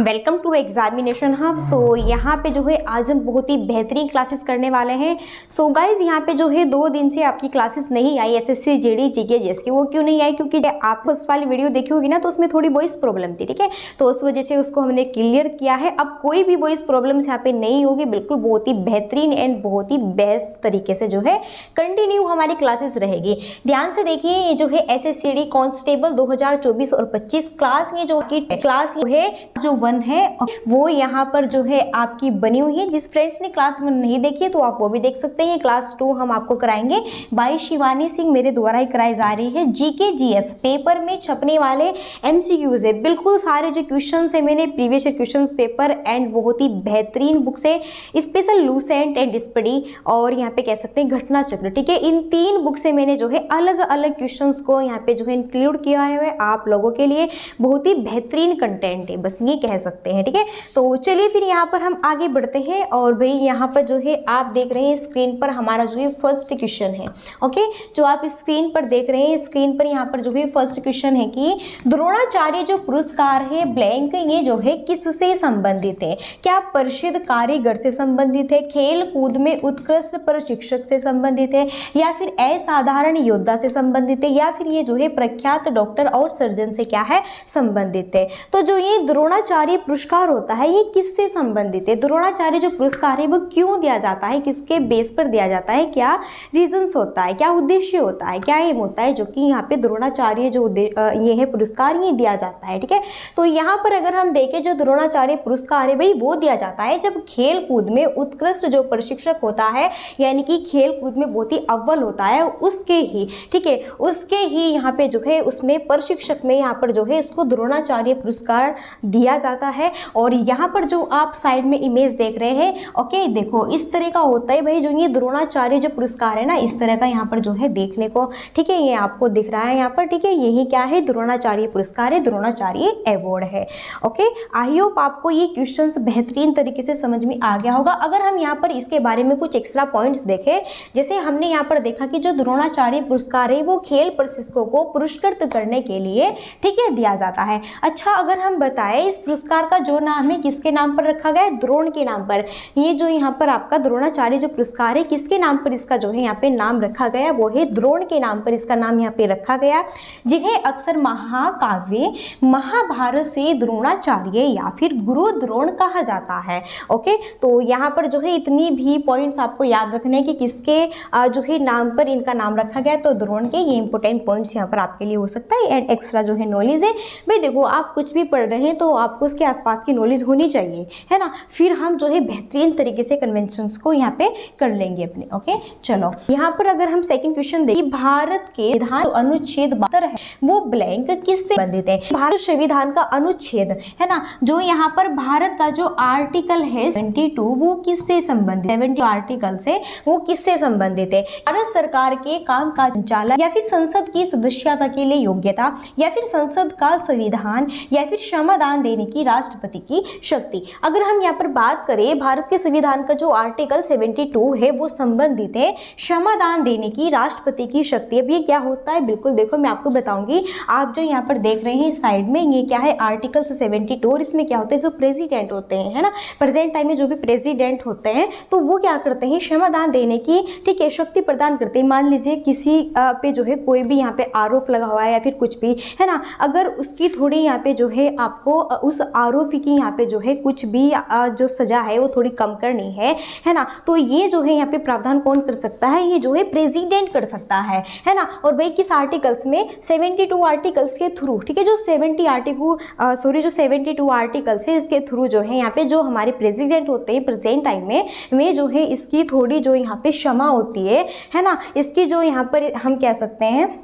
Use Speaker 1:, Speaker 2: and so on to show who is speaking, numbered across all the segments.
Speaker 1: Welcome to examination hub. So यहाँ पे जो है आज हम बहुत ही बेहतरीन क्लासेस करने वाले हैं। सो गाइज यहाँ पे जो है 2 दिन से आपकी क्लासेस नहीं आई एसएससी जीडी जीके जिसकी। वो क्यों नहीं आई? क्योंकि आप उस वाली वीडियो देखी होगी ना, तो उसमें थोड़ी वॉइस प्रॉब्लम थी, ठीक है। तो उस वजह से उसको हमने क्लियर किया है। अब कोई भी वॉइस प्रॉब्लम्स यहाँ पे नहीं होगी, बिल्कुल बहुत ही बेहतरीन एंड बहुत ही बेस्ट तरीके से जो है कंटिन्यू हमारी क्लासेस रहेगी। ध्यान से देखिए, ये जो है एसएससीडी कांस्टेबल 2024 और 25 क्लास, ये जो क्लास है जो 1 है वो यहाँ पर जो है आपकी बनी हुई है। जिस फ्रेंड्स ने क्लास 1 नहीं देखी है तो आप वो भी देख सकते हैं। क्लास 2 हम आपको कराएंगे बाय शिवानी सिंह, मेरे द्वारा ही कराई जा रही है। जीके जीएस पेपर में छपने वाले एमसीक्यूज है, बिल्कुल सारे जो क्वेश्चन है मैंने प्रीवियस क्वेश्चन पेपर एंड बहुत ही बेहतरीन बुक से स्पेशल लूसेंट एंड स्पडी और यहाँ पे कह सकते हैं घटना चक्र, ठीक है। इन 3 बुक से मैंने जो है अलग अलग क्वेश्चन को यहाँ पे जो है इंक्लूड किया है आप लोगों के लिए। बहुत ही बेहतरीन कंटेंट है, बस ये कह सकते हैं, ठीक है। तो चलिए फिर यहाँ पर हम आगे बढ़ते हैं। और भाई यहाँ पर जो है आप देख रहे हैं स्क्रीन पर हमारा जो है फर्स्ट क्वेश्चन है, ओके। जो आप स्क्रीन पर देख रहे हैं, स्क्रीन पर यहाँ पर जो है फर्स्ट क्वेश्चन है कि द्रोणाचार्य जो पुरस्कार है ब्लैंक, ये जो है किससे संबंधित है? क्या प्रसिद्ध कारीगर से संबंधित है, खेल कूद में उत्कृष्ट प्रशिक्षक से संबंधित है, या फिर असाधारण योद्धा से संबंधित है, या फिर ये जो है प्रख्यात डॉक्टर और सर्जन से क्या है संबंधित है? तो जो ये द्रोणाचार्य पुरस्कार होता है ये किससे संबंधित है? द्रोणाचार्य जो पुरस्कार है वो क्यों दिया जाता है, किसके बेस पर दिया जाता है, क्या रीजंस होता है, क्या उद्देश्य होता है, क्या एम होता है जो कि यहाँ पे द्रोणाचार्य जो ये है पुरस्कार ये दिया जाता है, ठीक है। तो यहाँ पर अगर हम देखें जो द्रोणाचार्य पुरस्कार है भाई वो दिया जाता है जब खेल कूद में उत्कृष्ट जो प्रशिक्षक होता है, यानी कि खेल कूद में बहुत ही अव्वल होता है उसके ही, ठीक है, उसके ही यहाँ पे जो है उसमें प्रशिक्षक में यहाँ पर जो है इसको द्रोणाचार्य पुरस्कार दिया जाता है। और यहाँ पर जो आप साइड में इमेज देख रहे हैं, ओके, देखो इस तरह का होता है भाई जो ये द्रोणाचार्य जो पुरस्कार है ना, इस तरह का यहाँ पर जो है देखने को, ठीक है, ये आपको दिख रहा है यहाँ पर, ठीक है। यही क्या है? द्रोणाचार्य पुरस्कार है, द्रोणाचार्य अवार्ड है, ओके। आई होप आपको ये क्वेश्चंस बेहतरीन तरीके से समझ में आ गया होगा। अगर हम यहाँ पर इसके बारे में कुछ एक्स्ट्रा पॉइंट्स देखें, जैसे हमने यहाँ पर देखा कि जो द्रोणाचार्य पुरस्कार है वो खेल प्रशिक्षकों को पुरस्कृत करने के लिए, ठीक है, दिया जाता है। अच्छा, अगर हम बताएं इस पुरस्कार का जो नाम है किसके नाम पर रखा गया है? द्रोण के नाम पर। ये जो यहाँ पर आपका द्रोणाचार्य जो पुरस्कार है किसके नाम पर इसका जो है यहाँ पे नाम रखा गया? वो है द्रोण के नाम पर इसका नाम यहाँ पे रखा गया, जिन्हें अक्सर महाकाव्य महाभारत से द्रोणाचार्य या फिर गुरु द्रोण कहा जाता है, ओके। तो यहाँ पर जो है इतनी भी पॉइंट्स आपको याद रखने हैं कि किसके जो है नाम पर इनका नाम रखा गया, तो द्रोण के। ये इंपॉर्टेंट पॉइंट्स यहाँ पर आपके लिए हो सकता है एंड एक्स्ट्रा जो है नॉलेज है भाई। देखो आप कुछ भी पढ़ रहे हैं तो आपको उसके आसपास की नॉलेज होनी चाहिए, है ना, फिर हम जो है बेहतरीन तरीके से कन्वेंशंस को यहाँ पे कर लेंगे अपने, ओके। चलो यहाँ पर अगर हम सेकंड क्वेश्चन देखें, भारत के संविधान अनुच्छेद 72 है वो ब्लैंक किससे संबंधित है? भारत संविधान का अनुच्छेद है ना, जो यहाँ पर भारत का जो आर्टिकल है 72 वो किससे संबंधित है? 70 आर्टिकल से वो किससे संबंधित है? भारत सरकार के काम का संचालन, या फिर संसद की सदस्यता के लिए योग्यता, या फिर संसद का संविधान, या फिर क्षमादान देने की राष्ट्रपति की शक्ति। अगर हम यहाँ पर बात करें भारत के संविधान का जो आर्टिकल 72 है वो संबंधित है क्षमादान देने की राष्ट्रपति की शक्ति। अब ये क्या होता है बिल्कुल देखो मैं आपको बताऊंगी। आप जो यहाँ पर देख रहे हैं साइड में ये क्या है? आर्टिकल 72। और इसमें क्या होता है? जो प्रेसिडेंट होते हैं, है ना, प्रेजेंट टाइम में जो भी प्रेसिडेंट होते हैं तो वो क्या करते हैं? क्षमादान देने की, ठीक है, शक्ति प्रदान करते हैं। मान लीजिए किसी पे जो है कोई भी यहाँ पे आरोप लगा हुआ है या फिर कुछ भी, है ना, अगर उसकी थोड़ी यहाँ पे जो है आपको उस आरोपी की यहाँ पे जो है कुछ भी जो सजा है वो थोड़ी कम करनी है ना, तो ये जो है यहाँ पे प्रावधान कौन कर सकता है? ये जो है प्रेसिडेंट कर सकता है ना। और भाई किस आर्टिकल्स में? 72 आर्टिकल्स के थ्रू, ठीक है। जो 72 आर्टिकल्स है इसके थ्रू जो है यहाँ पे जो हमारे प्रेसिडेंट होते हैं प्रेजेंट टाइम में वे जो है इसकी थोड़ी जो यहाँ पे क्षमा होती है ना, इसकी जो यहाँ पर हम कह सकते हैं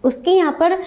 Speaker 1: उसकी यहाँ पर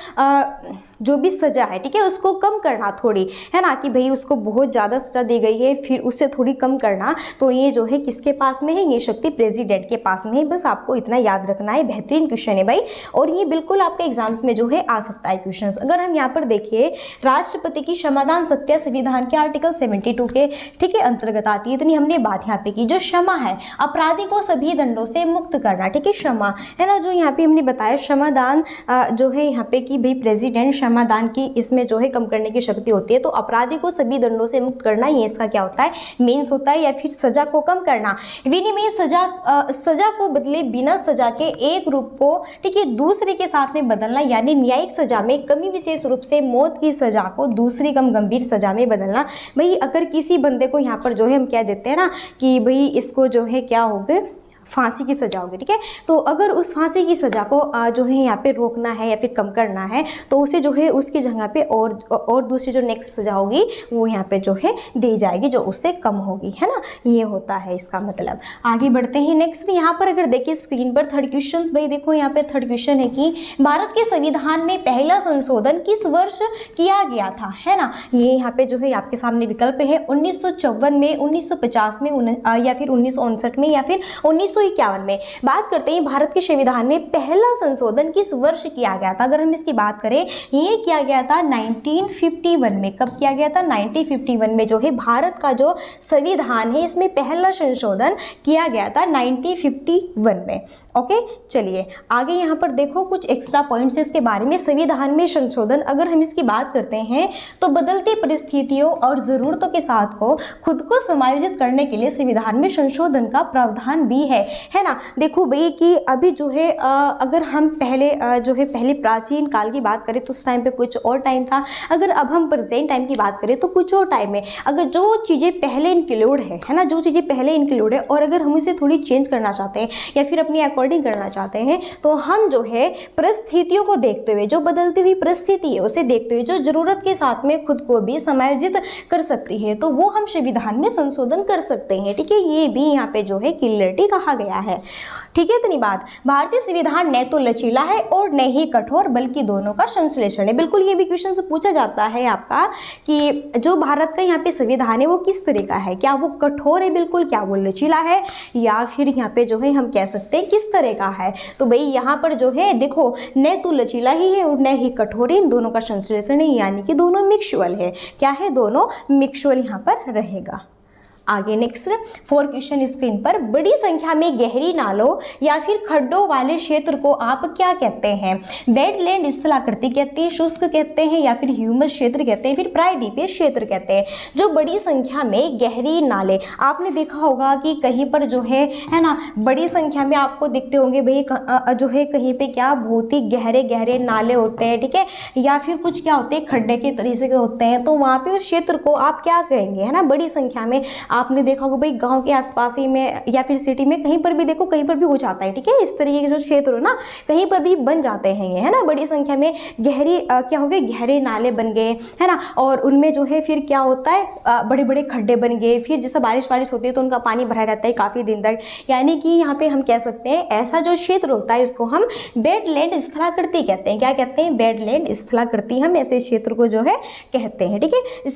Speaker 1: जो भी सजा है, ठीक है, उसको कम करना थोड़ी, है ना, कि भाई उसको बहुत ज़्यादा सजा दी गई है फिर उससे थोड़ी कम करना। तो ये जो है किसके पास में है? ये शक्ति प्रेसिडेंट के पास में है। बस आपको इतना याद रखना है। बेहतरीन क्वेश्चन है भाई, और ये बिल्कुल आपके एग्जाम्स में जो है आ सकता है क्वेश्चन। अगर हम यहाँ पर देखिए राष्ट्रपति की क्षमादान सत्या संविधान के आर्टिकल 72 के, ठीक है, अंतर्गत आती है। इतनी हमने बात यहाँ पे की। जो क्षमा है, अपराधी को सभी दंडों से मुक्त करना, ठीक है, क्षमा, है ना, जो यहाँ पे हमने बताया क्षमादान जो है यहाँ पे कि भाई प्रेसिडेंट क्षमादान की इसमें जो है कम करने की शक्ति होती है। तो अपराधी को सभी दंडों से मुक्त करना ये इसका क्या होता है, मीन्स होता है, या फिर सजा को कम करना। विनिमय सजा को बदले बिना सजा के एक रूप को, ठीक है, दूसरे के साथ में बदलना, यानी न्यायिक सजा में कमी, विशेष रूप से मौत की सजा को दूसरी कम गंभीर सजा में बदलना। भाई अगर किसी बंदे को यहाँ पर जो है हम कह देते हैं ना कि भाई इसको जो है क्या होगा, फांसी की सजा होगी, ठीक है। तो अगर उस फांसी की सजा को जो है यहाँ पे रोकना है या फिर कम करना है तो उसे जो है उसकी जगह पे और दूसरी जो नेक्स्ट सजा होगी वो यहाँ पे जो है दी जाएगी, जो उससे कम होगी, है ना। ये होता है इसका मतलब। आगे बढ़ते हैं नेक्स्ट। यहाँ पर अगर देखिए स्क्रीन पर थर्ड क्वेश्चन, भाई देखो यहाँ पे थर्ड क्वेश्चन है कि भारत के संविधान में पहला संशोधन किस वर्ष किया गया था, है ना। ये यहाँ पे जो है आपके सामने विकल्प है 1954 में, 1950 में, या फिर 1959 में, या फिर 1951 में। बात करते हैं भारत के संविधान में पहला संशोधन किस वर्ष किया गया था। अगर हम इसकी बात करें, ये किया गया था 1951 में। कब किया गया था, 1951 में जो है भारत का जो संविधान है इसमें पहला संशोधन किया गया था 1951 में। ओके, चलिए आगे यहाँ पर देखो कुछ एक्स्ट्रा पॉइंट्स इसके बारे में। संविधान में संशोधन, अगर हम इसकी बात करते हैं तो बदलती परिस्थितियों और ज़रूरतों के साथ को खुद को समायोजित करने के लिए संविधान में संशोधन का प्रावधान भी है ना। देखो भाई कि अभी जो है अगर हम पहले जो है पहले प्राचीन काल की बात करें तो उस टाइम पे कुछ और टाइम था। अगर अब हम प्रेजेंट टाइम की बात करें तो कुछ और टाइम है। अगर जो चीज़ें पहले इंक्लूड है ना, जो चीज़ें पहले इंक्लूड है और अगर हम इसे थोड़ी चेंज करना चाहते हैं या फिर अपनी अकॉर्डिंग करना चाहते हैं तो हम जो है परिस्थितियों को देखते हुए, जो बदलती हुई परिस्थिति है उसे देखते हुए जो जरूरत के साथ में खुद को भी समायोजित कर सकती है तो वो हम संविधान में संशोधन कर सकते हैं, ठीक है। ये भी यहाँ पे जो है क्लियरिटी कहा गया है, ठीक है। इतनी बात, भारतीय संविधान न तो लचीला है और न ही कठोर बल्कि दोनों का संश्लेषण है। बिल्कुल ये भी क्वेश्चन से पूछा जाता है आपका कि जो भारत का यहाँ पे संविधान है वो किस तरह का है, क्या वो कठोर है बिल्कुल, क्या वो लचीला है, या फिर यहाँ पे जो है हम कह सकते हैं किस तरह का है। तो भाई यहाँ पर जो है देखो न तो लचीला ही है और न ही कठोर है, इन दोनों का संश्लेषण है, यानी कि दोनों मिक्सुअल है। क्या है, दोनों मिक्सुअल यहाँ पर रहेगा। आगे नेक्स्ट 4 क्वेश्चन स्क्रीन पर, बड़ी संख्या में गहरी नालों या फिर खड्डों वाले क्षेत्र को आप क्या कहते हैं। वेटलैंड स्थलाकृति कहते हैं, शुष्क कहते हैं, या फिर ह्यूमस क्षेत्र कहते हैं, फिर प्रायद्वीपीय क्षेत्र कहते हैं। जो बड़ी संख्या में गहरी नाले, आपने देखा होगा कि कहीं पर जो है ना बड़ी संख्या में आपको दिखते होंगे भाई जो है कहीं पे क्या बहुत ही गहरे गहरे नाले होते हैं, ठीक है, या फिर कुछ क्या होते हैं खड्डे के तरीके के होते हैं। तो वहाँ पे उस क्षेत्र को आप क्या कहेंगे, है ना। बड़ी संख्या में आपने देखा होगा भाई गांव के आसपास ही में या फिर सिटी में कहीं पर भी देखो, कहीं पर भी हो जाता है, ठीक है। इस तरीके के जो क्षेत्र हो ना कहीं पर भी बन जाते हैं ये, है ना। बड़ी संख्या में गहरी क्या हो गए, गहरे नाले बन गए, है ना, और उनमें जो है फिर क्या होता है बड़े बड़े खड्डे बन गए। फिर जैसे बारिश होती है तो उनका पानी भरा रहता है काफ़ी दिन तक, यानी कि यहाँ पे हम कह सकते हैं ऐसा जो क्षेत्र होता है उसको हम वेटलैंड स्थलाकृति कहते हैं। क्या कहते हैं, वेटलैंड स्थलाकृति हम ऐसे क्षेत्र को जो है कहते हैं, ठीक है।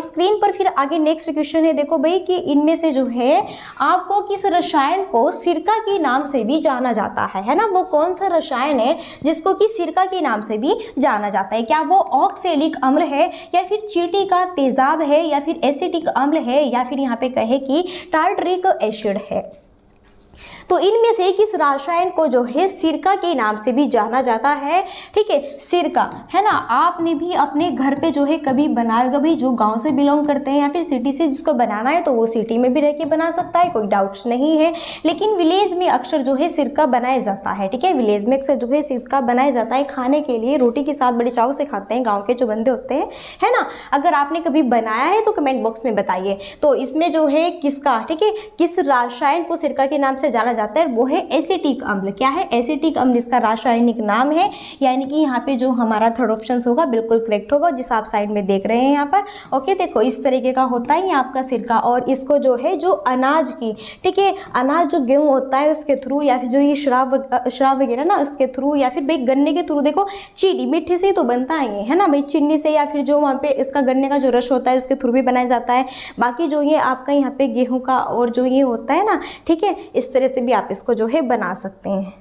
Speaker 1: स्क्रीन पर फिर आगे नेक्स्ट क्वेश्चन है, देखो भाई कि इनमें से जो है आपको किस रसायन को सिरका के नाम से भी जाना जाता है ना। वो कौन सा रसायन है जिसको कि सिरका के नाम से भी जाना जाता है। क्या वो ऑक्सैलिक अम्ल है, या फिर चींटी का तेजाब है, या फिर एसिटिक अम्ल है, या फिर यहाँ पे कहे कि टार्टरिक एसिड है। तो इनमें से किस रसायन को जो है सिरका के नाम से भी जाना जाता है, ठीक है। सिरका, है ना, आपने भी अपने घर पे जो है कभी बनाया होगा। भाई जो गांव से बिलोंग करते हैं या फिर सिटी से जिसको बनाना है तो वो सिटी में भी रह के बना सकता है, कोई डाउट्स नहीं है। लेकिन विलेज में अक्सर जो है सिरका बनाया जाता है, ठीक है। विलेज में अक्सर जो है सिरका बनाया जाता है खाने के लिए, रोटी के साथ बड़े चाव से खाते हैं गाँव के जो बंदे होते हैं, है ना। अगर आपने कभी बनाया है तो कमेंट बॉक्स में बताइए। तो इसमें जो है किसका, ठीक है, किस रसायन को सिरका के नाम से जाना जाता है, वो है एसिटिक अम्ल। क्या है, एसिटिक अम्ल इसका रासायनिक नाम है, यानी कि यहाँ पे जो हमारा थर्ड ऑप्शन होगा बिल्कुल करेक्ट होगा, जिस आप साइड में देख रहे हैं यहाँ पर। ओके, देखो इस तरीके का होता है ये आपका सिरका, और इसको जो है जो अनाज की, ठीक है, अनाज जो गेहूँ होता है उसके थ्रू, या फिर जो ये शराब वगैरह ना उसके थ्रू, या फिर भाई गन्ने के थ्रू, देखो चीनी मीठे से ही तो बनता है ये, है ना भाई, चीनी से, या फिर जो वहाँ पे इसका गन्ने का जो रस होता है उसके थ्रू भी बनाया जाता है। बाकी जो ये आपका यहाँ पे गेहूँ का और जो ये होता है ना, ठीक है, इस तरह से भी आप इसको जो है बना सकते हैं।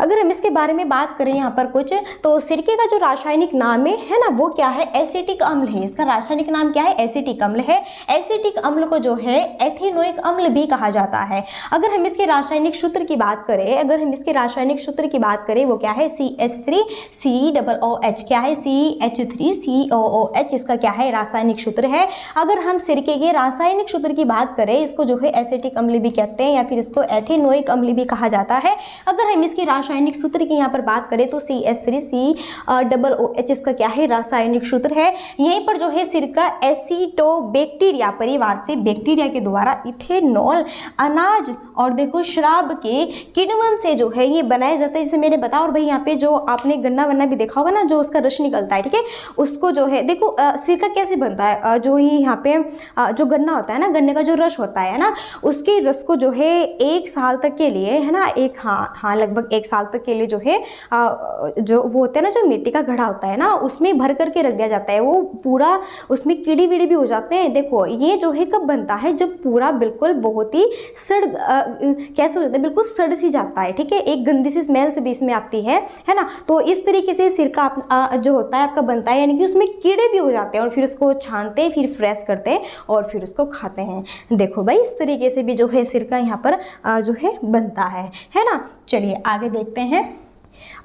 Speaker 1: अगर हम इसके बारे में बात करें यहाँ पर कुछ, तो सिरके का जो रासायनिक नाम है ना, वो क्या है, एसिटिक अम्ल है। इसका रासायनिक नाम क्या है, एसिटिक अम्ल है। एसिटिक अम्ल को जो है एथेनोइक अम्ल भी कहा जाता है। अगर हम इसके रासायनिक सूत्र की बात करें, वो क्या है, CH3COOH, क्या है, CH3COOH इसका क्या है, रासायनिक सूत्र है। अगर हम सिरके के रासायनिक सूत्र की बात करें, इसको जो है एसिटिक अम्ल भी कहते हैं या फिर इसको एथेनोइक अम्ल भी कहा जाता है। अगर हम इसकी रासायनिक सूत्र की यहाँ पर बात करें तो CH3COOH इसका क्या है, रासायनिक सूत्र है। यहीं पर जो है सिरका एसिटोबैक्टीरिया परिवार से बैक्टीरिया के द्वारा इथेनॉल, अनाज और देखो शराब के किण्वन से जो है ये बनाया जाता है, जैसे मैंने बताया। और भाई यहाँ पे जो आपने गन्ना वन्ना भी देखा होगा ना, जो उसका रस निकलता है, ठीक है, उसको जो है देखो सिरका कैसे बनता है, जो ये यहाँ पे जो गन्ना होता है ना, गन्ने का जो रस होता है ना, उसके रस को जो है 1 साल तक के लिए, है ना, लगभग 1 साल तक के लिए जो है जो वो होता है ना, जो मिट्टी का घड़ा होता है ना, उसमें भर करके रख दिया जाता है। वो पूरा उसमें कीड़ी वीड़ी भी हो जाते हैं। देखो ये जो है कब बनता है, जब पूरा बिल्कुल बहुत ही कैसे हो जाता है, बिल्कुल सड़ सी जाता है, ठीक है, एक गंदी सी स्मेल से भी इसमें आती है ना। तो इस तरीके से सिरका जो होता है आपका बनता है, यानी कि उसमें कीड़े भी हो जाते हैं और फिर उसको छानते हैं, फिर फ्रेश करते हैं और फिर उसको खाते हैं। देखो भाई इस तरीके से भी जो है सिरका यहाँ पर जो है बनता है ना। चलिए आगे देखते हैं।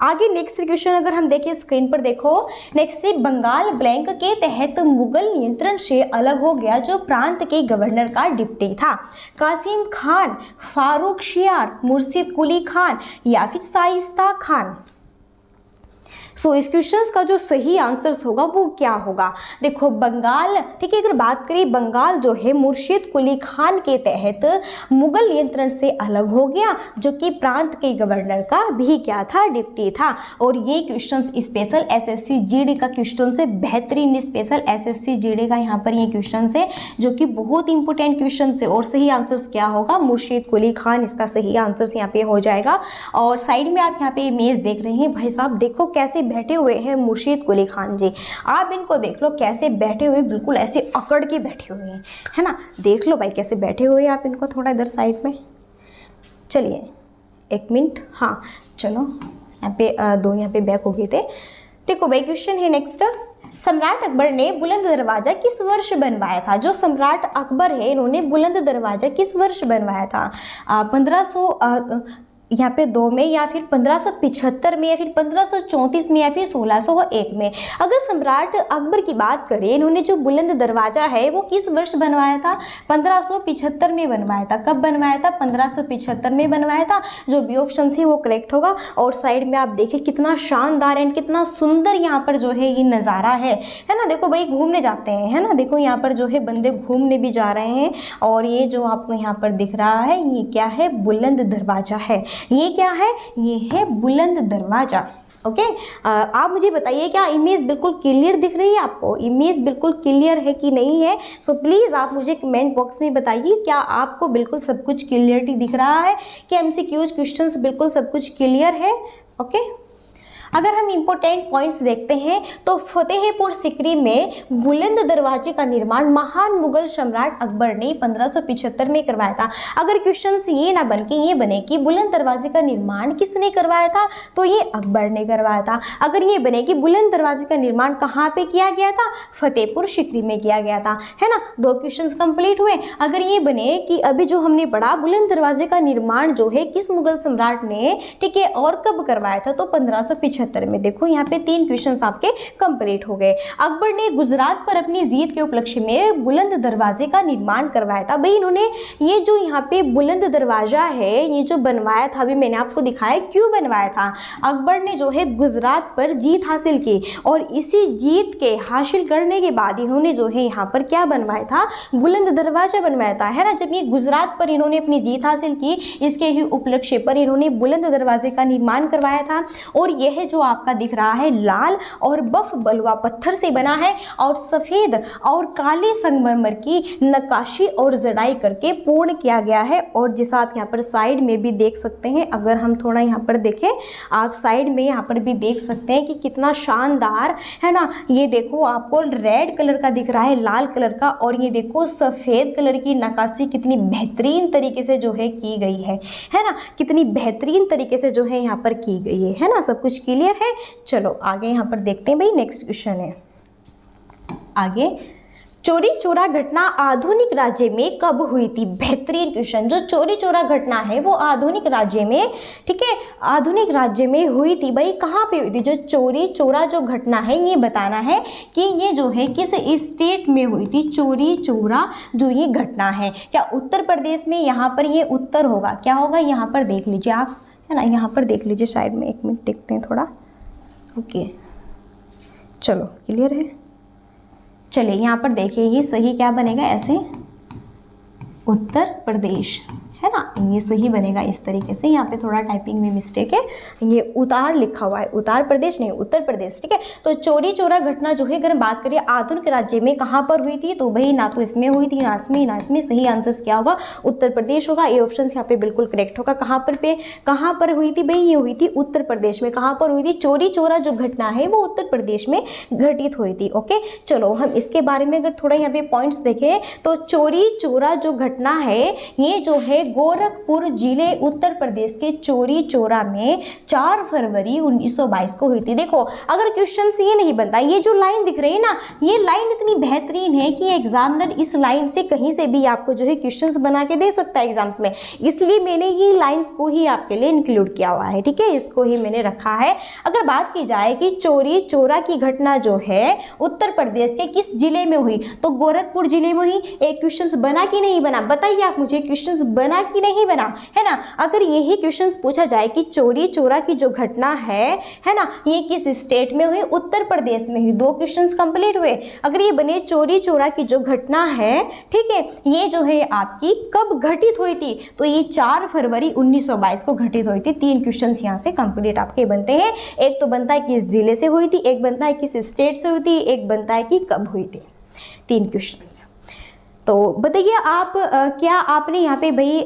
Speaker 1: आगे नेक्स्ट क्वेश्चन अगर हम देखें, स्क्रीन पर देखो, नेक्स्ट है, बंगाल ब्लैंक के तहत मुगल नियंत्रण से अलग हो गया जो प्रांत के गवर्नर का डिप्टी था। कासिम खान, फारूक शियार, मुर्शिद कुली खान या फिर शाइस्ता खान। सो इस क्वेश्चन का जो सही आंसर्स होगा वो क्या होगा, देखो बंगाल, ठीक है, अगर बात करें बंगाल जो है मुर्शिद कुली खान के तहत मुगल नियंत्रण से अलग हो गया, जो कि प्रांत के गवर्नर का भी क्या था, डिप्टी था। और ये क्वेश्चंस स्पेशल एसएससी जीडी का क्वेश्चन है, बेहतरीन स्पेशल एसएससी जीडी का यहाँ पर ये क्वेश्चन है, जो कि बहुत इंपॉर्टेंट क्वेश्चन है। और सही आंसर्स क्या होगा, मुर्शिद कुली खान इसका सही आंसर्स यहाँ पे हो जाएगा। और साइड में आप यहाँ पे इमेज देख रहे हैं, भाई साहब देखो कैसे बैठे हुए हैं मुर्शिद कुली खान जी, आप इनको देख लो कैसे बैठे हुए, बिल्कुल ऐसे अकड़ के बैठे हुए हैं, है ना। देख लो भाई कैसे बैठे हुए हैं आप इनको, थोड़ा इधर साइड में। चलिए 1 मिनट, हाँ चलो यहाँ पे यहाँ पे बैक हो गए थे। देखो भाई क्वेश्चन है नेक्स्ट, सम्राट अकबर ने बुलंद दरवाजा किस वर्ष बनवाया था। जो सम्राट अकबर है इन्होंने बुलंद दरवाजा किस वर्ष बनवाया था, 1500 यहाँ पे 2 में या फिर 1575 में या फिर 1534 में या फिर 1601 में। अगर सम्राट अकबर की बात करें, इन्होंने जो बुलंद दरवाजा है वो किस वर्ष बनवाया था, 1575 में बनवाया था। कब बनवाया था, 1575 में बनवाया था। जो भी ऑप्शन है वो करेक्ट होगा। और साइड में आप देखिए कितना शानदार एंड कितना सुंदर यहाँ पर जो है ये नज़ारा है ना। देखो भाई घूमने जाते हैं, है ना, देखो यहाँ पर जो है बंदे घूमने भी जा रहे हैं। और ये जो आपको यहाँ पर दिख रहा है ये क्या है, बुलंद दरवाजा है। ये क्या है, ये है बुलंद दरवाजा। ओके आप मुझे बताइए क्या इमेज बिल्कुल क्लियर दिख रही है आपको, इमेज बिल्कुल क्लियर है कि नहीं है। सो प्लीज़ आप मुझे कमेंट बॉक्स में बताइए क्या आपको बिल्कुल सब कुछ क्लियरिटी दिख रहा है, कि एमसीक्यूज क्वेश्चंस बिल्कुल सब कुछ क्लियर है। ओके अगर हम इम्पोर्टेंट पॉइंट्स देखते हैं तो फतेहपुर सिकरी में बुलंद दरवाजे का निर्माण महान मुगल सम्राट अकबर ने 1575 में करवाया था। अगर क्वेश्चन ये ना बन के ये बने कि बुलंद दरवाजे का निर्माण किसने करवाया था, तो ये अकबर ने करवाया था। अगर ये बने कि बुलंद दरवाजे का निर्माण कहाँ पे किया गया था, फतेहपुर सिकरी में किया गया था, है ना। 2 क्वेश्चन कंप्लीट हुए। अगर ये बने कि अभी जो हमने पढ़ा बुलंद दरवाजे का निर्माण जो है किस मुगल सम्राट ने, ठीक है, और कब करवाया था, तो 1575 में। देखो यहाँ पे 3 क्वेश्चंस आपके कंप्लीट हो गए। अकबर ने गुजरात पर अपनी जीत के उपलक्ष्य में बुलंद दरवाजे का निर्माण करवाया था। भाई इन्होंने ये जो यहाँ पे बुलंद दरवाजा है ये जो बनवाया था, अभी मैंने आपको दिखाया क्यों बनवाया था। अकबर ने जो है गुजरात पर जीत हासिल की और इसी जीत के हासिल करने के बाद इन्होंने जो है यहाँ पर क्या बनवाया था, बुलंद दरवाजा बनवाया था, है ना। जब ये गुजरात पर इन्होंने अपनी जीत हासिल की, इसके ही उपलक्ष्य पर इन्होंने बुलंद दरवाजे का निर्माण करवाया था। और यह है जो आपका दिख रहा है लाल और बफ बलुआ पत्थर से बना है और सफ़ेद और काले संगमरमर की नक्काशी और जड़ाई करके पूर्ण किया गया है। और जैसा आप यहाँ पर साइड में भी देख सकते हैं, अगर हम थोड़ा यहाँ पर देखें, आप साइड में यहाँ पर भी देख सकते हैं कि कितना शानदार है ना। ये देखो आपको रेड कलर का दिख रहा है, लाल कलर का, और ये देखो सफ़ेद कलर की नक्काशी कितनी बेहतरीन तरीके से जो है की गई है ना, कितनी बेहतरीन तरीके से जो है यहाँ पर की गई है ना। सब कुछ क्लियर है। चलो आगे यहाँ पर देखते हैं भाई, नेक्स्ट क्वेश्चन है आगे। चोरी चोरा घटना आधुनिक राज्य में कब हुई थी? बेहतरीन क्वेश्चन। जो चोरी चोरा घटना है वो आधुनिक राज्य में, ठीक है, आधुनिक राज्य में हुई थी भाई। कहाँ पे हुई थी? जो चोरी चोरा जो घटना है ये बताना है कि ये जो है किस स्टेट में हुई थी। चोरी चोरा जो ये घटना है, क्या उत्तर प्रदेश में? यहाँ पर ये उत्तर होगा, क्या होगा यहाँ पर देख लीजिए आप, है ना, यहाँ पर देख लीजिए साइड में, एक मिनट देखते हैं थोड़ा। ओके चलो क्लियर है। चलिए यहाँ पर देखिए, ये सही क्या बनेगा, ऐसे उत्तर प्रदेश, है ना, ये सही बनेगा इस तरीके से। यहाँ पे थोड़ा टाइपिंग में मिस्टेक है, ये उतार लिखा हुआ है, उत्तर प्रदेश नहीं उत्तर प्रदेश, ठीक है। तो चोरी चोरा घटना जो है अगर हम बात करिए आधुनिक राज्य में कहाँ पर हुई थी, तो भाई ना तो इसमें हुई थी ना इसमें, सही आंसर क्या होगा? उत्तर प्रदेश होगा। ये ऑप्शन यहाँ पे बिल्कुल करेक्ट होगा। कहाँ पर हुई थी भाई? ये हुई थी उत्तर प्रदेश में। कहाँ पर हुई थी? चोरी चोरा जो घटना है वो उत्तर प्रदेश में घटित हुई थी। ओके चलो हम इसके बारे में अगर थोड़ा यहाँ पे पॉइंट्स देखें तो चोरी चोरा जो घटना है ये जो है गोरखपुर जिले उत्तर प्रदेश के चोरी चोरा में 4 फरवरी 1922 को हुई थी। देखो अगर क्वेश्चन ये नहीं बनता, ये जो लाइन दिख रही है ना, ये लाइन इतनी बेहतरीन है कि एग्जामिनर इस लाइन से कहीं से भी आपको जो है क्वेश्चंस बना के दे सकता है एग्जाम्स में, इसलिए मैंने ये लाइंस को ही आपके लिए इंक्लूड किया हुआ है, ठीक है, इसको ही मैंने रखा है। अगर बात की जाए कि चोरी चोरा की घटना जो है उत्तर प्रदेश के किस जिले में हुई, तो गोरखपुर जिले में हुई। एक क्वेश्चन बना कि नहीं बना, बताइए आप मुझे, क्वेश्चन बना कि नहीं बना, है ना। अगर यही क्वेश्चन पूछा जाए कि चोरी चोरा की जो घटना है ना, ये किस स्टेट में हुई, उत्तर प्रदेश में हुई, 2 क्वेश्चंस कंप्लीट हुए। अगर ये बने चोरी चोरा की जो घटना है, ठीक है, ये जो है आपकी कब घटित हुई थी, तो ये 4 फरवरी 1922 को घटित हुई थी। 3 क्वेश्चंस यहाँ से कंप्लीट आपके बनते हैं। एक तो बनता है किस जिले से हुई थी, एक बनता है किस स्टेट से हुई थी, एक बनता है कि कब हुई थी। 3 क्वेश्चंस। तो बताइए आप क्या आपने यहाँ पे भाई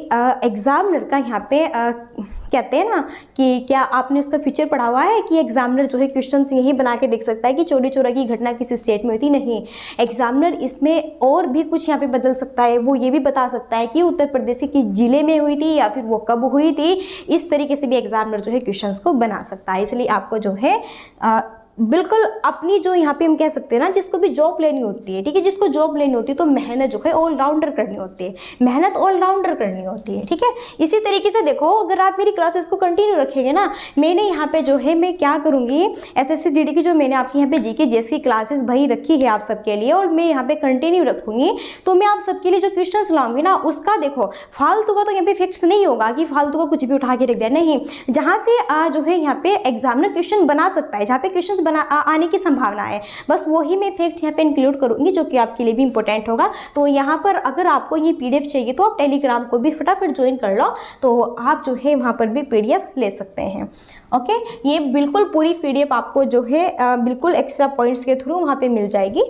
Speaker 1: एग्जामिनर का यहाँ पे कहते हैं ना कि क्या आपने उसका फीचर पढ़ा हुआ है कि एग्जामिनर जो है क्वेश्चंस यही बना के देख सकता है कि चोरी चोरा की घटना किस स्टेट में हुई थी? नहीं, एग्जामिनर इसमें और भी कुछ यहाँ पे बदल सकता है। वो ये भी बता सकता है कि उत्तर प्रदेश के जिले में हुई थी या फिर वो कब हुई थी। इस तरीके से भी एग्जामिनर जो है क्वेश्चंस को बना सकता है। इसलिए आपको जो है बिल्कुल अपनी जो यहाँ पे हम कह सकते हैं ना, जिसको भी जॉब लेनी होती है, ठीक है, जिसको जॉब लेनी होती है तो मेहनत जो है ऑलराउंडर करनी होती है, मेहनत ऑलराउंडर करनी होती है, ठीक है। इसी तरीके से देखो अगर आप मेरी क्लासेस को कंटिन्यू रखेंगे ना, मैंने यहाँ पे जो है मैं क्या करूँगी, एसएससी जीडी की जो मैंने आपके यहाँ पे जीके जेएस की क्लासेस भाई रखी है आप सबके लिए और मैं यहाँ पे कंटिन्यू रखूँगी, तो मैं आप सबके लिए जो क्वेश्चन लाऊंगी ना उसका देखो फालतू का तो यहाँ पे फिक्स नहीं होगा कि फालतू का कुछ भी उठा के रख दिया, नहीं, जहाँ से जो है यहाँ पे एग्जामिनर क्वेश्चन बना सकता है, जहाँ पे क्वेश्चन आने की संभावना है, बस वही मैं फैक्ट यहाँ पे इंक्लूड करूंगी जो कि आपके लिए भी इंपॉर्टेंट होगा। तो यहाँ पर अगर आपको ये पीडीएफ चाहिए तो आप टेलीग्राम को भी फटाफट ज्वाइन कर लो, तो आप जो है वहाँ पर भी पीडीएफ ले सकते हैं। ओके, ये बिल्कुल पूरी पीडीएफ आपको जो है बिल्कुल एक्स्ट्रा पॉइंट्स के थ्रू वहाँ पे मिल जाएगी।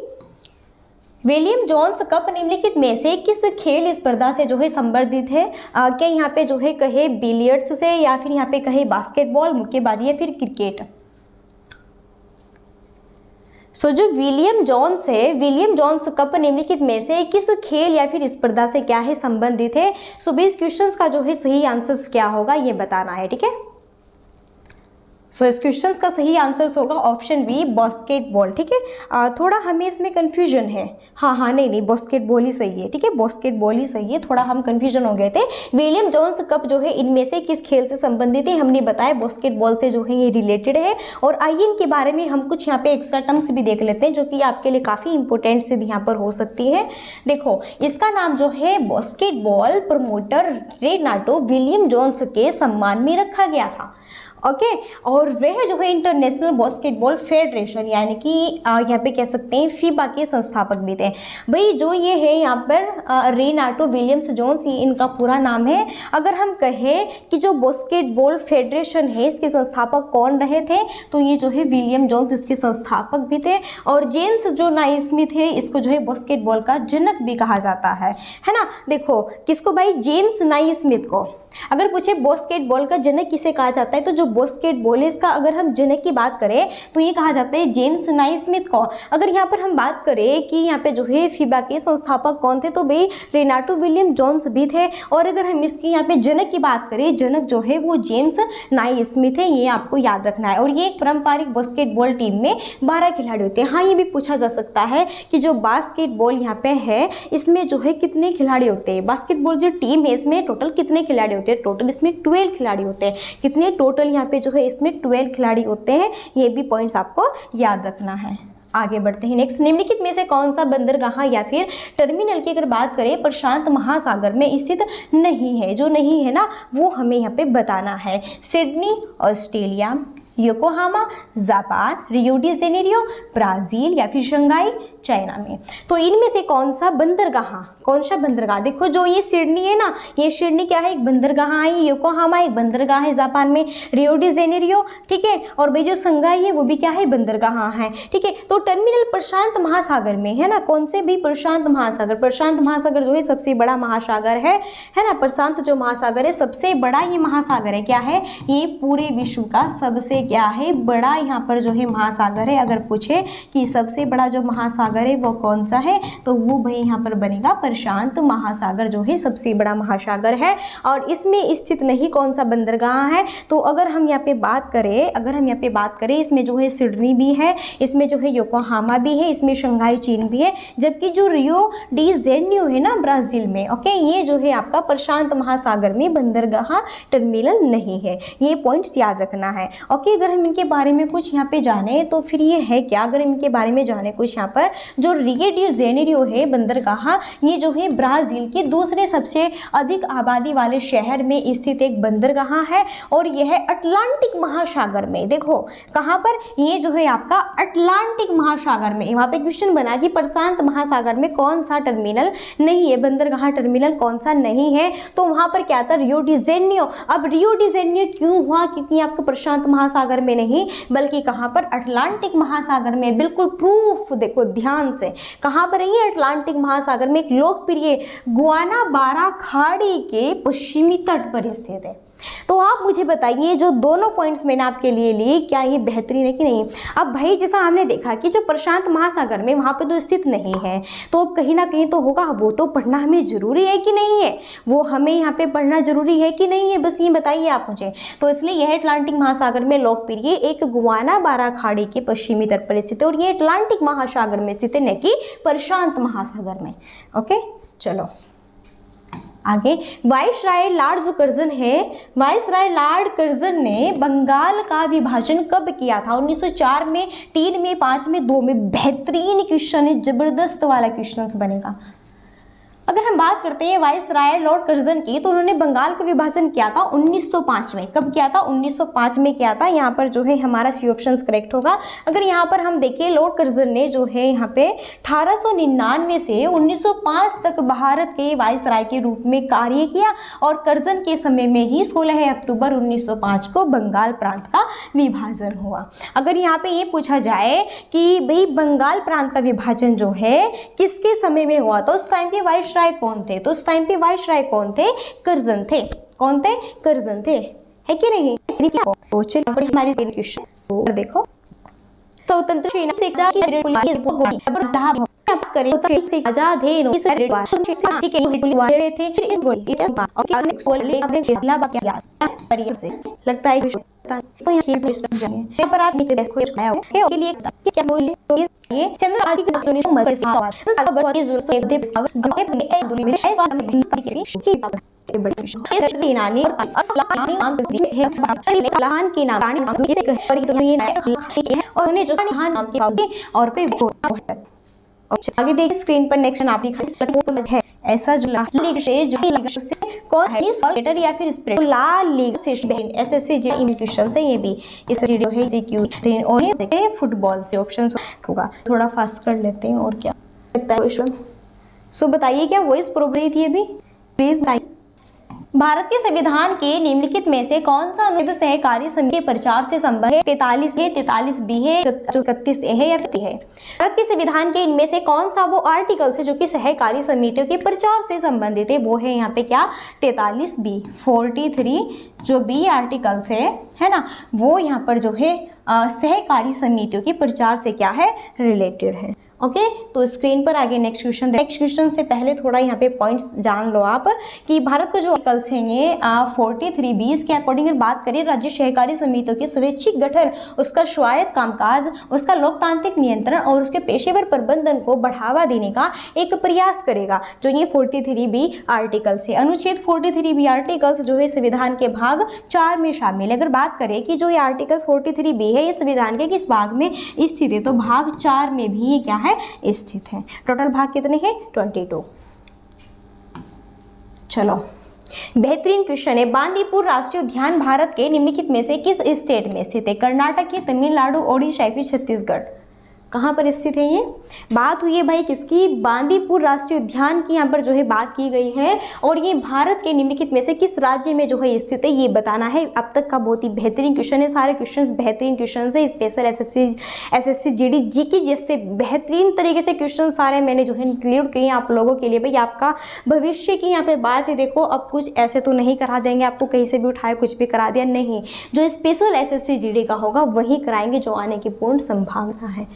Speaker 1: विलियम जोन्स कप निम्नलिखित में से किस खेल स्पर्धा से जो है संबंधित है? क्या यहाँ पे जो है कहे बिलियर्ड्स से, या फिर यहाँ पे कहे बास्केटबॉल, मुक्केबाजी, या फिर क्रिकेट? सो जो विलियम जोन्स है, विलियम जोन्स कप निम्नलिखित में से किस खेल या फिर स्पर्धा से क्या है संबंधित है? सो 20 क्वेश्चंस का जो है सही आंसर क्या होगा ये बताना है, ठीक है। सो इस क्वेश्चन का सही आंसर होगा ऑप्शन बी, बास्केटबॉल, ठीक है। थोड़ा हमें इसमें कंफ्यूजन है, हाँ नहीं बास्केटबॉल ही सही है, ठीक है, बास्केटबॉल ही सही है, थोड़ा हम कंफ्यूजन हो गए थे। विलियम जोन्स कप जो है इनमें से किस खेल से संबंधित है? हमने बताया बास्केटबॉल से जो है ये रिलेटेड है। और आइए इनके बारे में हम कुछ यहाँ पे एक्स्ट्रा टर्म्स भी देख लेते हैं जो कि आपके लिए काफ़ी इंपॉर्टेंट से यहाँ पर हो सकती है। देखो इसका नाम जो है basketball promoter Renato William Jones के सम्मान में रखा गया था। ओके। और वह जो है इंटरनेशनल बास्केटबॉल फेडरेशन यानी कि यहाँ पे कह सकते हैं फीबा के संस्थापक भी थे। भाई जो ये है यहाँ पर रेनाटो विलियम्स जोन्स, ये इनका पूरा नाम है। अगर हम कहें कि जो बास्केटबॉल फेडरेशन है इसके संस्थापक कौन रहे थे, तो ये जो है विलियम जोन्स इसके संस्थापक भी थे। और जेम्स जो नाइस्मिथ है इसको जो है बास्केटबॉल का जनक भी कहा जाता है ना। देखो किसको भाई, जेम्स नाइस्मिथ को। अगर पूछे बास्केटबॉल का जनक किसे कहा जाता है, तो जो बास्केटबॉल है इसका अगर हम जनक की बात करें तो ये कहा जाता है जेम्स नाइस्मिथ को। अगर यहाँ पर हम बात करें कि यहाँ पे जो है फीबा के संस्थापक कौन थे, तो भाई रेनाटो विलियम जोन्स भी थे। और अगर हम इसकी यहाँ पे जनक की बात करें, जनक जो है वो जेम्स नाइस्मिथ है, ये आपको याद रखना है। और ये एक पारंपरिक बास्केटबॉल टीम में 12 खिलाड़ी होते हैं। हाँ, ये भी पूछा जा सकता है कि जो बास्केटबॉल यहाँ पे है इसमें जो है कितने खिलाड़ी होते हैं, बास्केटबॉल जो टीम है इसमें टोटल कितने खिलाड़ी होते हैं। टोटल इसमें 12 खिलाड़ी होते हैं। कितने टोटल यहाँ पे जो है इसमें 12 खिलाड़ी होते हैं, ये भी पॉइंट्स आपको याद रखना है। आगे बढ़ते हैं नेक्स्ट। निम्नलिखित में से कौन सा बंदरगाह या फिर टर्मिनल की अगर बात करें प्रशांत महासागर में स्थित नहीं है, जो नहीं है ना वो हमें यहाँ पे बताना है। Sydney Australia, Yokohama Japan, Rio de Janeiro Brazil या फिर शंघाई चाइना में। तो इनमें से कौन सा बंदरगाह, कौन सा बंदरगाह, देखो जो ये सिडनी है ना, ये सिडनी क्या है, एक बंदरगाह है। योकोहामा एक बंदरगाह है जापान में, रियो डी जेनेरियो, ठीक है, और भाई जो शंघाई है वो भी क्या है, बंदरगाह है, ठीक है। तो टर्मिनल प्रशांत महासागर में है ना, कौन से भी प्रशांत महासागर, प्रशांत महासागर जो है सबसे बड़ा महासागर है ना। प्रशांत जो महासागर है सबसे बड़ा ये महासागर है, क्या है, ये पूरे विश्व का सबसे क्या है, बड़ा यहाँ पर जो है महासागर है। अगर पूछे कि सबसे बड़ा जो महासागर है वो कौन सा है, तो वो भाई यहाँ पर बनेगा प्रशांत महासागर जो है सबसे बड़ा महासागर है। और इसमें स्थित नहीं कौन सा बंदरगाह है, तो अगर हम यहाँ पे बात करें, इसमें जो है सिडनी भी है, इसमें जो है योकोहामा भी है, इसमें शंघाई चीन भी है, जबकि जो रियो डी जेनेरियो है ना ब्राज़ील में, ओके, ये जो है आपका प्रशांत महासागर में बंदरगाह टर्मिनल नहीं है। ये पॉइंट्स याद रखना है, ओके। अगर हम इनके बारे में कुछ यहाँ पे जाने तो फिर ये है क्या, अगर इनके बारे में जाने कुछ यहाँ पर, जो रियो डी जेनेरियो है बंदरगाह, ये जो है ब्राज़ील के दूसरे सबसे अधिक आबादी वाले शहर में स्थित एक बंदरगाह है। और यह अटलांटिक महासागर में, देखो कहाँ पर, ये जो है आपका अटलांटिक महासागर में। वहाँ पे क्वेश्चन बना कि प्रशांत महासागर में कौन सा टर्मिनल नहीं है, बंदरगाह टर्मिनल कौन सा नहीं है, तो वहाँ पर क्या था, रियो डी जेनेरियो। अब रियो डी जेनेरियो क्यों हुआ, क्योंकि आपका प्रशांत महासागर में नहीं बल्कि कहाँ पर, अटलांटिक महासागर में। बिल्कुल प्रूफ देखो ध्यान से, कहाँ पर है ये, अटलांटिक महासागर में एक लोकप्रिय गुआनाबारा खाड़ी के पश्चिमी तट पर स्थित है। तो आप मुझे बताइए जो दोनों पॉइंट्स मैंने आपके लिए लिए, क्या ये बेहतरीन है कि नहीं। अब भाई जैसा हमने देखा कि जो प्रशांत महासागर में वहाँ पे तो स्थित नहीं है, तो अब कहीं ना कहीं तो होगा, वो तो पढ़ना हमें जरूरी है कि नहीं है, वो हमें यहाँ पे पढ़ना जरूरी है कि नहीं है, बस ये बताइए आप मुझे। तो इसलिए यह अटलांटिक महासागर में लोकप्रिय एक गुआनाबारा खाड़ी के पश्चिमी तट पर स्थित है, और ये अटलांटिक महासागर में स्थित है, न कि प्रशांत महासागर में। ओके, चलो आगे। वाइसराय लॉर्ड जो कर्जन है, वाइसराय लॉर्ड कर्जन ने बंगाल का विभाजन कब किया था, 1904 में, 3 में, 5 में, 2 में। बेहतरीन क्वेश्चन है, जबरदस्त वाला क्वेश्चन बनेगा। अगर हम बात करते हैं वाइसराय लॉर्ड कर्जन की, तो उन्होंने बंगाल का विभाजन किया था 1905 में। कब किया था, 1905 में किया था। यहाँ पर जो है हमारा सी ऑप्शन करेक्ट होगा। अगर यहाँ पर हम देखें, लॉर्ड कर्जन ने जो है यहाँ पे 1899 से 1905 तक भारत के वाइसराय के रूप में कार्य किया, और कर्जन के समय में ही 16 अक्टूबर 1905 को बंगाल प्रांत का विभाजन हुआ। अगर यहाँ पे ये पूछा जाए कि भाई बंगाल प्रांत का विभाजन जो है किसके समय में हुआ, तो उस टाइम पे वाइसराय कौन थे, तो उस टाइम पे वाइसराय कौन थे, कर्जन थे। कौन थे, कर्जन थे, है कि नहीं। हमारी क्वेश्चन देखो, स्वतंत्र सेना से आजाद है, ठीक है, लगता है तो यहाँ पर आप के लिए क्या बोले, चंद्र आदि के नाम और उन्हें जो नाम के और पे आगे देख स्क्रीन पर नेक्स्ट आप दिखा है ऐसा जो कौन है सॉल्टर या फिर स्प्रेड ला लीग सेशन एसएससी जीडी क्वेश्चन है ये भी इस जीडी है जीक्यू और ये देखिए फुटबॉल से ऑप्शन होगा। थोड़ा फास्ट कर लेते हैं और क्या लगता है क्वेश्चन। सो बताइए क्या वॉइस प्रोबेबली थी अभी, प्लीज बताइए। भारत के संविधान के निम्नलिखित में से कौन सा अनुच्छेद सहकारी समिति के प्रचार से संबंधित है? 43 है, 43 बी है, 31 ए है या 50 है? भारत के संविधान के इनमें से कौन सा वो आर्टिकल है जो कि सहकारी समितियों के प्रचार से संबंधित है? वो है यहाँ पे क्या 43 बी। 43 जो बी आर्टिकल्स है ना, वो यहाँ पर जो है सहकारी समितियों के प्रचार से क्या है, रिलेटेड है। ओके तो स्क्रीन पर आगे नेक्स्ट क्वेश्चन। नेक्स्ट क्वेश्चन से पहले थोड़ा यहाँ पे पॉइंट्स जान लो आप कि भारत का जो आर्टिकल्स हैं ये 43 बीस के अकॉर्डिंग बात करें, राज्य सहकारी समितियों के स्वैच्छिक गठन, उसका स्वायत्त कामकाज, उसका लोकतांत्रिक नियंत्रण और उसके पेशेवर प्रबंधन को बढ़ावा देने का एक प्रयास करेगा। जो ये 43 बी आर्टिकल्स है, अनुच्छेद 43 बी आर्टिकल्स जो है संविधान के भाग 4 में शामिल है। अगर बात करें कि जो ये आर्टिकल्स 43 बी है ये संविधान के किस भाग में स्थित है, तो भाग 4 में भी ये क्या है, स्थित है। टोटल भाग कितने हैं, 22। चलो बेहतरीन क्वेश्चन है। बांदीपुर राष्ट्रीय उद्यान भारत के निम्नलिखित में से किस स्टेट में स्थित है? कर्नाटक के, तमिलनाडु, ओडिशा या फिर छत्तीसगढ़? कहाँ पर स्थित है ये? बात हुई है भाई किसकी, बांदीपुर राष्ट्रीय उद्यान की यहाँ पर जो है बात की गई है और ये भारत के निम्नलिखित में से किस राज्य में जो है स्थित है ये बताना है। अब तक का बहुत ही बेहतरीन क्वेश्चन है, सारे क्वेश्चन बेहतरीन क्वेश्चन है। स्पेशल एसएससी जीडी जीके जैसे बेहतरीन तरीके से क्वेश्चन सारे मैंने जो है इंक्लूड किए आप लोगों के लिए। भाई आपका भविष्य की यहाँ पे बात है, देखो अब कुछ ऐसे तो नहीं करा देंगे आपको कहीं से भी उठाए कुछ भी करा दिया, नहीं, जो स्पेशल एसएससी जीडी का होगा वही कराएंगे, जो आने की पूर्ण संभावना है।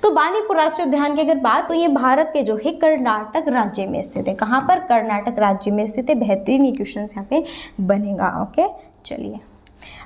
Speaker 1: तो बांदीपुर राष्ट्रीय उद्यान की अगर बात, तो ये भारत के जो है कर्नाटक राज्य में स्थित है। कहाँ पर, कर्नाटक राज्य में स्थित है। बेहतरीन ये क्वेश्चन यहाँ पे बनेगा। ओके चलिए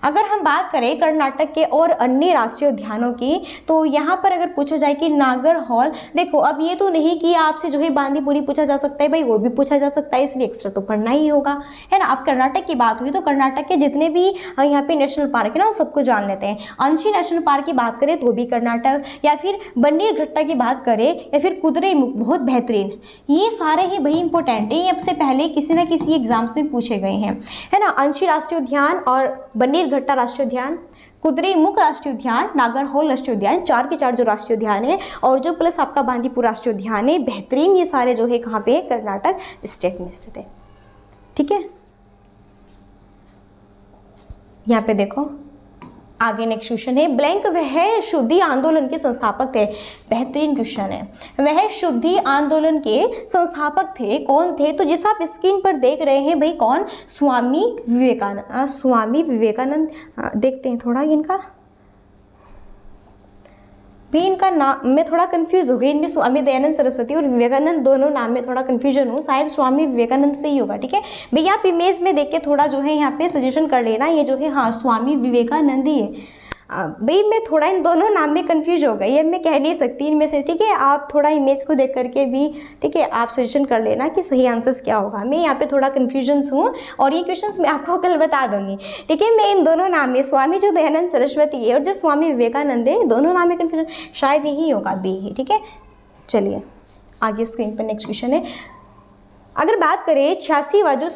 Speaker 1: अगर हम बात करें कर्नाटक के और अन्य राष्ट्रीय उद्यानों की, तो यहाँ पर अगर पूछा जाए कि नागरहोल, देखो अब ये तो नहीं कि आपसे जो है बांदीपुरी पूछा जा सकता है, भाई वो भी पूछा जा सकता है, इसलिए एक्स्ट्रा तो पढ़ना ही होगा, है ना। अब कर्नाटक की बात हुई तो कर्नाटक के जितने भी यहाँ पे नेशनल पार्क है ना सबको जान लेते हैं। अंशी नेशनल पार्क की बात करें तो भी कर्नाटक, या फिर बन्नीरघट्टा की बात करें, या फिर कुद्रेमुख, बहुत बेहतरीन, ये सारे ही भाई इंपॉर्टेंट है, ये अब से पहले किसी न किसी एग्जाम्स में पूछे गए हैं, है ना। अंशी राष्ट्रीय उद्यान और बन्नीरघट्टा राष्ट्रीय उद्यान, कुद्रेमुख राष्ट्रीय उद्यान, नागरहोल राष्ट्रीय उद्यान, 4 के 4 जो राष्ट्रीय उद्यान है, और जो प्लस आपका बांदीपुर राष्ट्रीय उद्यान है, बेहतरीन, ये सारे जो है कहाँ पे है, कर्नाटक स्टेट में स्थित है। ठीक है, यहाँ पे देखो आगे नेक्स्ट क्वेश्चन है, ब्लैंक वह शुद्धि आंदोलन के संस्थापक थे। बेहतरीन क्वेश्चन है, वह शुद्धि आंदोलन के संस्थापक थे, कौन थे? तो जिस आप स्क्रीन पर देख रहे हैं भाई कौन, स्वामी विवेकानंद। स्वामी विवेकानंद, देखते हैं थोड़ा इनका भी, इनका नाम मैं थोड़ा कंफ्यूज हो गई, इनमें स्वामी दयानंद सरस्वती और विवेकानंद दोनों नाम में थोड़ा कंफ्यूजन हूँ, शायद स्वामी विवेकानंद से ही होगा। ठीक है भैया, आप इमेज में देख के थोड़ा जो है यहाँ पे सजेशन कर लेना, ये जो है हाँ स्वामी विवेकानंद ही है। भाई मैं थोड़ा इन दोनों नाम में कंफ्यूज हो गई है, मैं कह नहीं सकती इनमें से। ठीक है, आप थोड़ा इमेज को देख करके भी ठीक है आप सजेशन कर लेना कि सही आंसर्स क्या होगा। मैं यहाँ पे थोड़ा कंफ्यूजन हूँ और ये क्वेश्चंस मैं आपको कल बता दूंगी। ठीक है, मैं इन दोनों नाम में, स्वामी जो दयानंद सरस्वती है और जो स्वामी विवेकानंद है, दोनों नाम में कंफ्यूजन, शायद यही होगा, बी ही। ठीक है, चलिए आगे स्क्रीन पर नेक्स्ट क्वेश्चन है। अगर बात करें 86वां जो